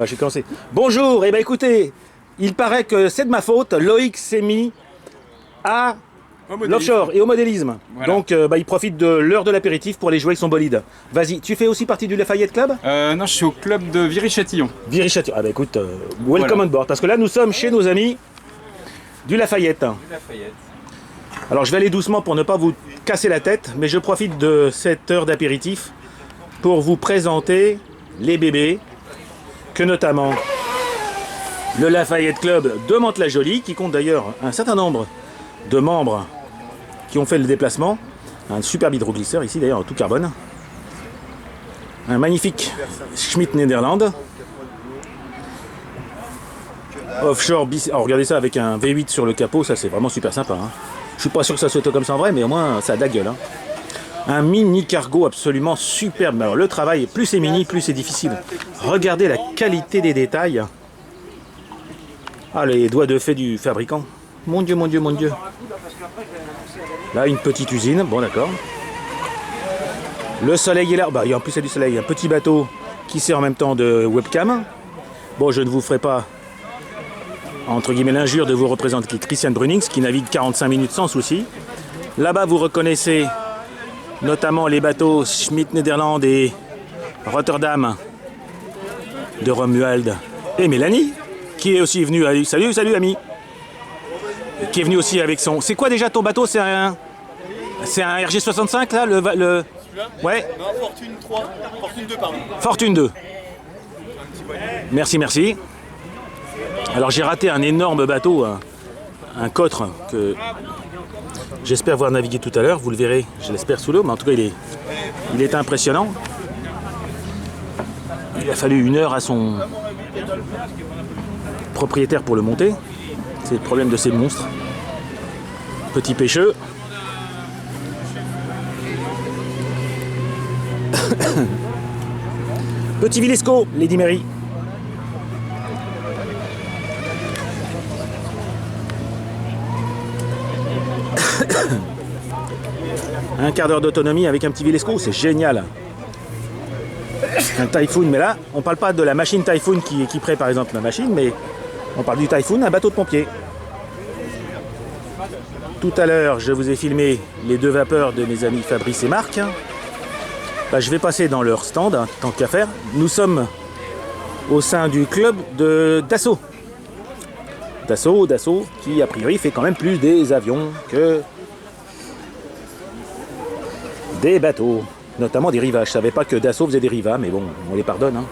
J'ai commencé. Bonjour, eh ben écoutez, il paraît que c'est de ma faute, Loïc s'est mis à l'offshore et au modélisme. Voilà. Donc il profite de l'heure de l'apéritif pour aller jouer avec son bolide. Vas-y, tu fais aussi partie du Lafayette Club? Non, je suis au club de Viry-Châtillon. Viry-Châtillon. Ah bah écoute, welcome Voilà. on board, parce que là nous sommes chez nos amis du Lafayette. Alors je vais aller doucement pour ne pas vous casser la tête, mais je profite de cette heure d'apéritif pour vous présenter les bébés, que notamment le Lafayette Club de Mantes-la-Jolie, qui compte d'ailleurs un certain nombre de membres qui ont fait le déplacement. Un superbe hydroglisseur ici d'ailleurs en tout carbone. Un magnifique Schmidt Nederland. Offshore, oh, regardez ça avec un V8 sur le capot, ça c'est vraiment super sympa. Hein. Je suis pas sûr que ça soit comme ça en vrai, mais au moins ça a de la gueule. Hein. Un mini cargo absolument superbe. Alors le travail, plus c'est mini, plus c'est difficile. Regardez la qualité des détails. Ah, les doigts de fée du fabricant. Mon Dieu, mon Dieu, mon Dieu. Là, une petite usine. Bon, d'accord. Le soleil est là. Bah, en plus, il y a du soleil. Un petit bateau qui sert en même temps de webcam. Bon, je ne vous ferai pas, entre guillemets, l'injure de vous représenter Christian Brunings, qui navigue 45 minutes sans souci. Là-bas, vous reconnaissez notamment les bateaux Schmidt Nederland et Rotterdam de Romuald et Mélanie, qui est aussi venu. Salut, salut ami. Qui est venu aussi avec son. C'est quoi déjà ton bateau? C'est un RG65 là, le... Ouais. Non, Fortune 3, Fortune 2 pardon. Fortune 2. Merci, merci. Alors j'ai raté un énorme bateau, un cotre que j'espère voir naviguer tout à l'heure. Vous le verrez, je l'espère sous l'eau, mais en tout cas il est impressionnant. Il a fallu 1 heure à son propriétaire pour le monter. C'est le problème de ces monstres. Petit pêcheux. Petit Vilesco, Lady Mary. Un quart d'heure d'autonomie avec un petit Vilesco, c'est génial. Un Typhoon, mais là, on parle pas de la machine Typhoon qui équiperait par exemple la machine, mais on parle du Typhoon, un bateau de pompier. Tout à l'heure, je vous ai filmé les 2 vapeurs de mes amis Fabrice et Marc. Là, je vais passer dans leur stand, hein, tant qu'à faire. Nous sommes au sein du club d'Assaut. Dassault, qui a priori fait quand même plus des avions que des bateaux, notamment des rivas. Je savais pas que Dassault faisait des rivas, mais bon, on les pardonne. Hein.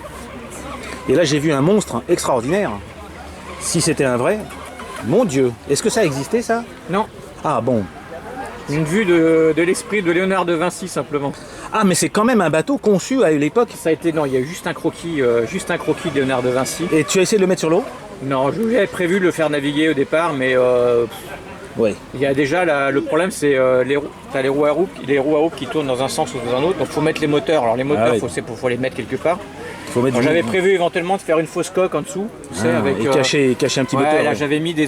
Et là, j'ai vu un monstre extraordinaire. Si c'était un vrai, mon Dieu, est-ce que ça existait ça? Non, Ah bon. une vue de l'esprit de Léonard de Vinci simplement. Ah mais c'est quand même un bateau conçu à l'époque. Ça a été, non, il y a eu juste un croquis de Léonard de Vinci. Et tu as essayé de le mettre sur l'eau? Non, j'avais prévu de le faire naviguer au départ, mais Oui. il y a déjà le problème, c'est t'as les roues à roues qui tournent dans un sens ou dans un autre, donc faut mettre les moteurs. Alors les moteurs, ouais. faut les mettre quelque part. Faut mettre Alors, j'avais prévu éventuellement de faire une fausse coque en dessous, tu sais, avec et cacher un petit ouais, moteur. là Ouais. j'avais mis des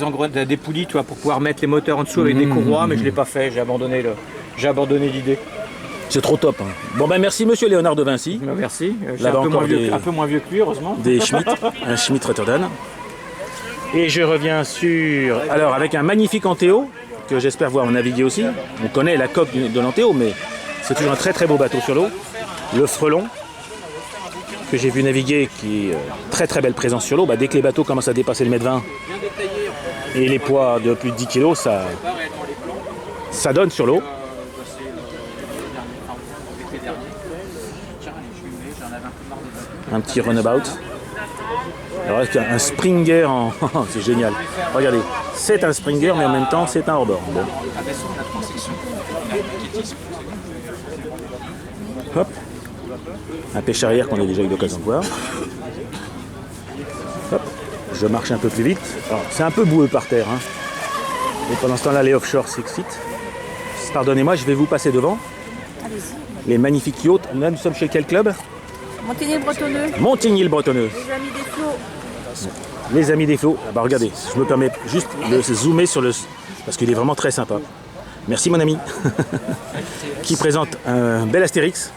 poulies, tu vois, pour pouvoir mettre les moteurs en dessous avec des courroies, mais je l'ai pas fait. J'ai abandonné l'idée. C'est trop top. Hein. Bon ben merci monsieur Léonard de Vinci. Merci. J'ai Là-bas un peu encore un peu moins vieux que lui, heureusement. Des Schmidt, un Schmidt Rotterdam. Et je reviens sur... Alors avec un magnifique Anteo, que j'espère voir naviguer aussi. On connaît la coque de l'Anteo, mais c'est toujours un très très beau bateau sur l'eau. Le Frelon, que j'ai vu naviguer, qui est très très belle présence sur l'eau. Bah, dès que les bateaux commencent à dépasser le mètre 20 et les poids de plus de 10 kg, ça donne sur l'eau. Un petit runabout. Alors un Springer en... c'est génial. Regardez, c'est un Springer mais en même temps c'est un hors-bord. Bon. Hop. Un pêche arrière qu'on a déjà eu l'occasion de voir. Hop. Je marche un peu plus vite. Alors c'est un peu boueux par terre. Hein. Et pendant ce temps-là, les offshore s'excitent. Pardonnez-moi, je vais vous passer devant. Les magnifiques yachts. Là, nous sommes chez quel club? Montigny-Bretonneux, Montigny-le-Bretonneux. les amis des flots. Les amis des flots. Ah bah regardez, je me permets juste de zoomer sur le... parce qu'il est vraiment très sympa. Merci mon ami. Qui présente un bel Astérix.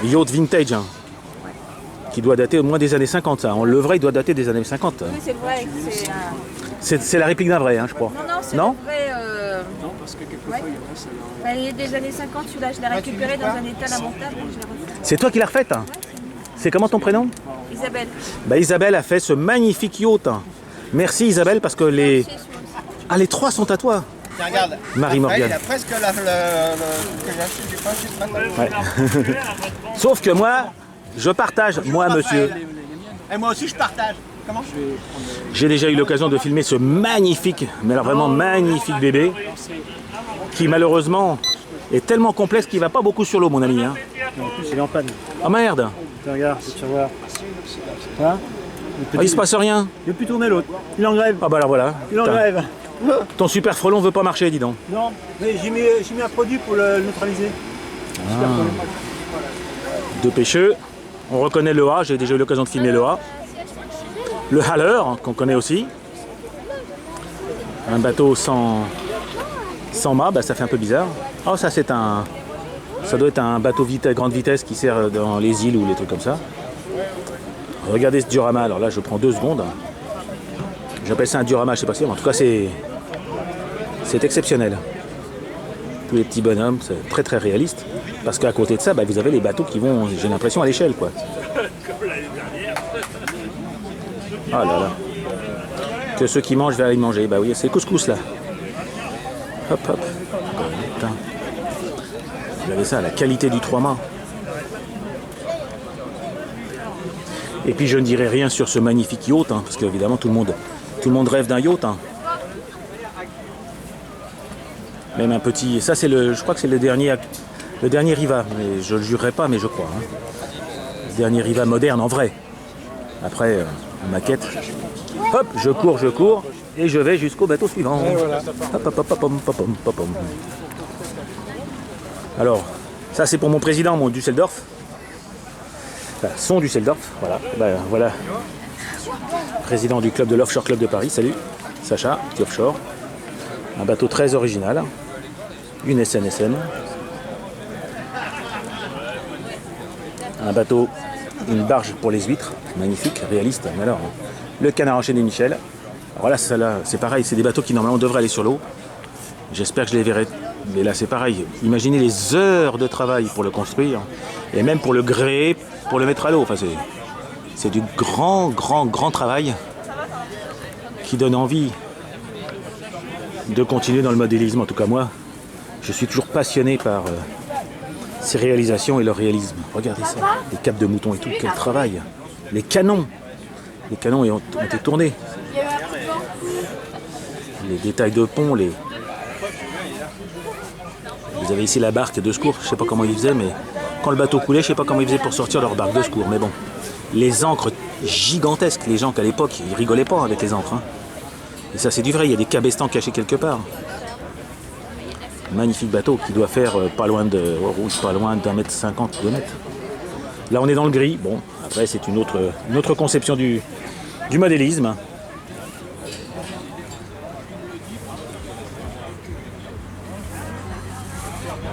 Yacht vintage. Hein. qui doit dater au moins des années 50, ça. Le vrai, il doit dater des années 50. Oui, c'est vrai. C'est la réplique d'un vrai, hein, je crois. Non, c'est Non le vrai. Non, parce que quelquefois, il est des années 50, celui-là, je l'ai récupéré dans un état lamentable. Je l'ai refait. C'est toi qui l'as refaite, hein? C'est comment ton prénom? Isabelle. Bah, Isabelle a fait ce magnifique yacht. Merci Isabelle, parce que les... Ah, les 3 sont à toi. Tiens, regarde. Marie-Morgane. Il a presque que j'ai acheté du pain juste maintenant. Ouais. Sauf que moi, je partage, moi monsieur. Et moi aussi, je partage. Comment? J'ai déjà eu l'occasion de filmer ce magnifique, mais alors vraiment magnifique bébé, qui malheureusement est tellement complexe qu'il va pas beaucoup sur l'eau, mon ami. Hein. En plus, il est en panne. Ah merde! Tiens, regarde, tu vas voir. Hein Ah, il se passe rien. Il veut plus tourner l'autre. Il est en grève. Ah bah alors voilà. Il est en Putain. grève. Ton super frelon veut pas marcher, dis donc. Non, mais j'ai mis un produit pour le neutraliser. Super produit. Deux pêcheux. On reconnaît le A, j'ai déjà eu l'occasion de filmer le A. Le haleur, hein, qu'on connaît aussi. Un bateau sans mât, bah, ça fait un peu bizarre. Oh, ça c'est un... Ça doit être un bateau grande vitesse qui sert dans les îles ou les trucs comme ça. Regardez ce diorama, alors là je prends 2 secondes. J'appelle ça un diorama, je sais pas si, mais en tout cas c'est exceptionnel. Tous les petits bonhommes, c'est très très réaliste. Parce qu'à côté de ça, bah, vous avez les bateaux qui vont, j'ai l'impression, à l'échelle, quoi. Ah là là. Que ceux qui mangent vers y manger. Bah oui, c'est le couscous là. Hop hop. Putain. Vous avez ça, la qualité du 3 mâts. Et puis je ne dirai rien sur ce magnifique yacht, hein, parce qu'évidemment tout le monde rêve d'un yacht. Hein. Même un petit. Ça c'est le. Je crois que c'est le dernier Riva, mais je ne le jurerai pas, mais je crois. Hein. Le dernier Riva moderne en vrai. Après, en maquette. Hop, je cours, et je vais jusqu'au bateau suivant. Hop, hop, hop, hop, hop, hop, hop, hop. Alors, ça c'est pour mon président, mon Düsseldorf. Enfin, son Düsseldorf, voilà. Ben, voilà. Président du club de l'Offshore Club de Paris, salut. Sacha, petit offshore. Un bateau très original. Une SNSM. Un bateau, une barge pour les huîtres, magnifique, réaliste. Mais alors, le canard enchaîné Michel. Alors là, c'est pareil, c'est des bateaux qui normalement devraient aller sur l'eau. J'espère que je les verrai. Mais là, c'est pareil. Imaginez les heures de travail pour le construire et même pour le gréer, pour le mettre à l'eau. Enfin, c'est du grand travail qui donne envie de continuer dans le modélisme. En tout cas, moi, je suis toujours passionné par ces réalisations et leur réalisme. Regardez ça, les capes de mouton et tout, quel travail. Les canons ont été tournés. Les détails de pont, Vous avez ici la barque de secours, je sais pas comment ils faisaient, mais quand le bateau coulait, je sais pas comment ils faisaient pour sortir leur barque de secours. Mais bon, les ancres gigantesques, les gens qu'à l'époque, ils rigolaient pas avec les ancres. Hein. Et ça c'est du vrai, il y a des cabestans cachés quelque part. Magnifique bateau qui doit faire pas loin d'1,50 m, 2 mètres. Là on est dans le gris, bon, après c'est une autre conception du modélisme.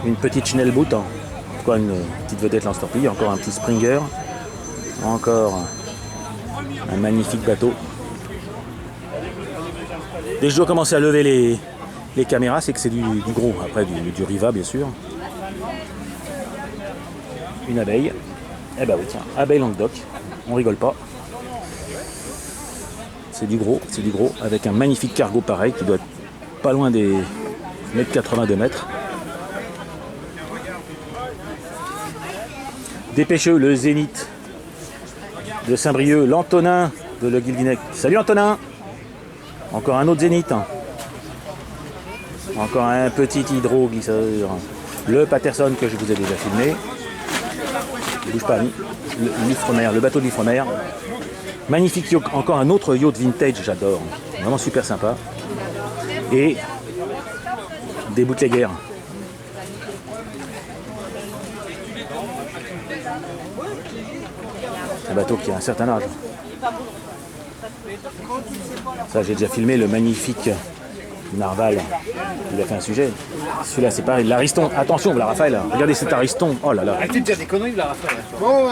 Une petite Schnellboot, hein. Quoi, une petite vedette lance-torpille, encore un petit Springer, encore un magnifique bateau. Dès que je dois commencer à lever les caméras, c'est que c'est du gros, après du Riva bien sûr. Une abeille, eh ben oui tiens, abeille Languedoc, on rigole pas. C'est du gros, avec un magnifique cargo pareil qui doit être pas loin des 1,82 m. Dépêcheux, le Zénith de Saint-Brieuc, l'Antonin de Le Guilvinec. Salut Antonin! Encore un autre Zénith. Encore un petit hydro-glisseur. Le Patterson que je vous ai déjà filmé. Ne bouge pas, l'Ifremer, le bateau de l'Ifremer. Magnifique yacht, encore un autre yacht vintage, j'adore. Vraiment super sympa. Et des bootleggers. Un bateau qui a un certain âge. Ça, j'ai déjà filmé le magnifique Narval, il a fait un sujet. Celui-là, c'est pareil. L'Ariston. Attention, là, Raphaël. Regardez cet Ariston. Oh là là. Arrêtez de dire des conneries, là, Raphaël. Bon,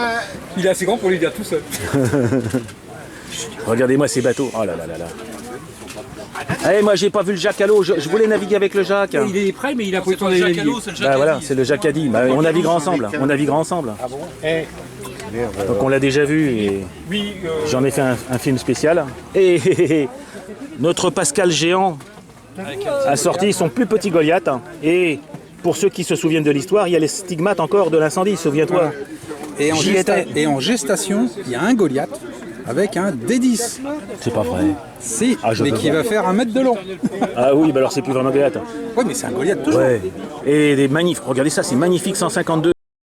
Il est assez grand pour lui dire tout seul. Regardez-moi ces bateaux. Oh là là là là. Eh, moi, j'ai pas vu le Jacques à l'eau. Je voulais naviguer avec le Jacques. Il est prêt, mais il a pas eu le temps d'aller naviguer. Bah voilà, c'est le Jacadi. Bah, on naviguera ensemble. On naviguera ensemble. Donc on l'a déjà vu et j'en ai fait un film spécial. Et notre Pascal Géant a sorti son plus petit Goliath. Et pour ceux qui se souviennent de l'histoire, il y a les stigmates encore de l'incendie, souviens-toi. Et J'y étais. en gestation, il y a un Goliath avec un D10. C'est pas vrai. Si, Ah, je mais peux qui voir. va faire 1 mètre de long. Ah oui, bah alors c'est plus vraiment Goliath. Oui, mais c'est un Goliath toujours. Ouais. Et des magnifiques, regardez ça, c'est magnifique 152.